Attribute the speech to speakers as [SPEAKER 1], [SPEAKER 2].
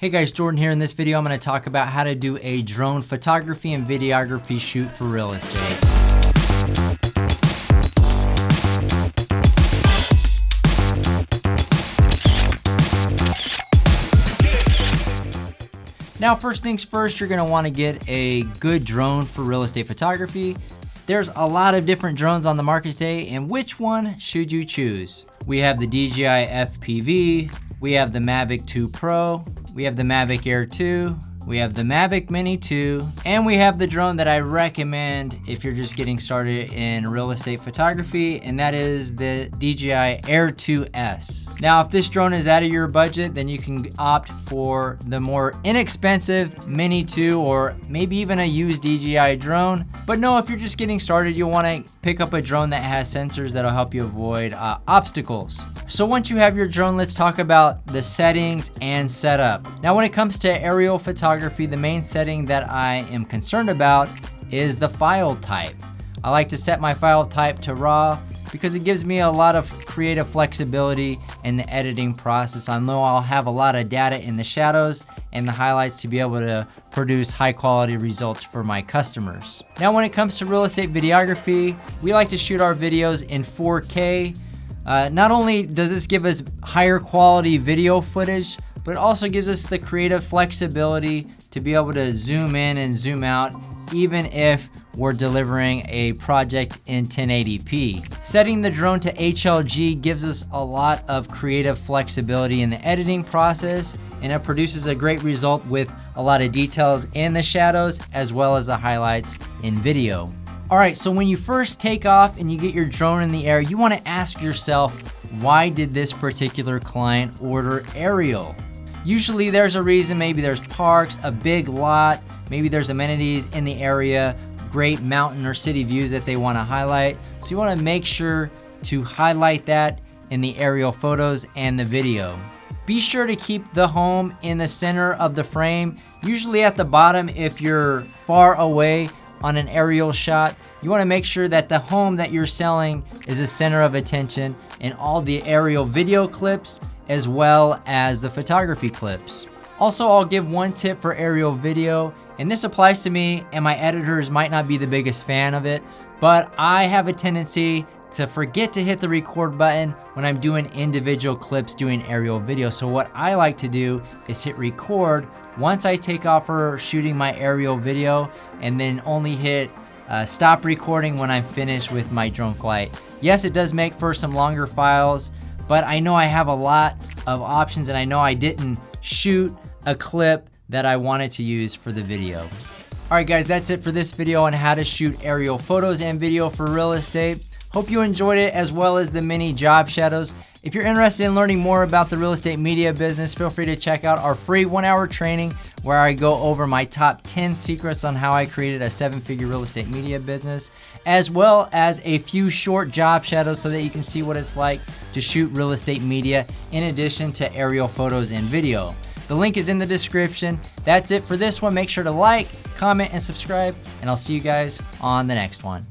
[SPEAKER 1] Hey guys, Jordan here. In this video, I'm going to talk about how to do a drone photography and videography shoot for real estate. Now, first things first, you're going to want to get a good drone for real estate photography. There's a lot of different drones on the market today, and which one should you choose? We have the DJI FPV, we have the MAVIC 2 Pro, we have the MAVIC Air 2, we have the MAVIC Mini 2, and we have the drone that I recommend if you're just getting started in real estate photography, and that is the DJI Air 2S. Now, if this drone is out of your budget, then you can opt for the more inexpensive Mini 2 or maybe even a used DJI drone. But no, if you're just getting started, you'll want to pick up a drone that has sensors that'll help you avoid obstacles. So once you have your drone, let's talk about the settings and setup. Now, when it comes to aerial photography, the main setting that I am concerned about is the file type. I like to set my file type to RAW because it gives me a lot of creative flexibility in the editing process. I know I'll have a lot of data in the shadows and the highlights to be able to produce high quality results for my customers. Now, when it comes to real estate videography, we like to shoot our videos in 4K. Not only does this give us higher quality video footage, but it also gives us the creative flexibility to be able to zoom in and zoom out, even if we're delivering a project in 1080p. Setting the drone to HLG gives us a lot of creative flexibility in the editing process, and it produces a great result with a lot of details in the shadows as well as the highlights in video. All right, so when you first take off and you get your drone in the air, you want to ask yourself, why did this particular client order aerial? Usually there's a reason. Maybe there's parks, a big lot, maybe there's amenities in the area, great mountain or city views that they want to highlight. So you want to make sure to highlight that in the aerial photos and the video. Be sure to keep the home in the center of the frame, usually at the bottom if you're far away on an aerial shot. You want to make sure that the home that you're selling is the center of attention in all the aerial video clips as well as the photography clips. Also, I'll give one tip for aerial video, and this applies to me, and my editors might not be the biggest fan of it, but I have a tendency to forget to hit the record button when I'm doing individual clips doing aerial video. So what I like to do is hit record once I take off for shooting my aerial video, and then only hit stop recording when I'm finished with my drone flight. Yes, it does make for some longer files, but I know I have a lot of options, and I know I didn't shoot a clip that I wanted to use for the video. All right, guys, that's it for this video on how to shoot aerial photos and video for real estate. Hope you enjoyed it, as well as the mini job shadows. If you're interested in learning more about the real estate media business, feel free to check out our free 1-hour training where I go over my top 10 secrets on how I created a 7-figure real estate media business, as well as a few short job shadows so that you can see what it's like to shoot real estate media in addition to aerial photos and video. The link is in the description. That's it for this one. Make sure to like, comment, and subscribe, and I'll see you guys on the next one.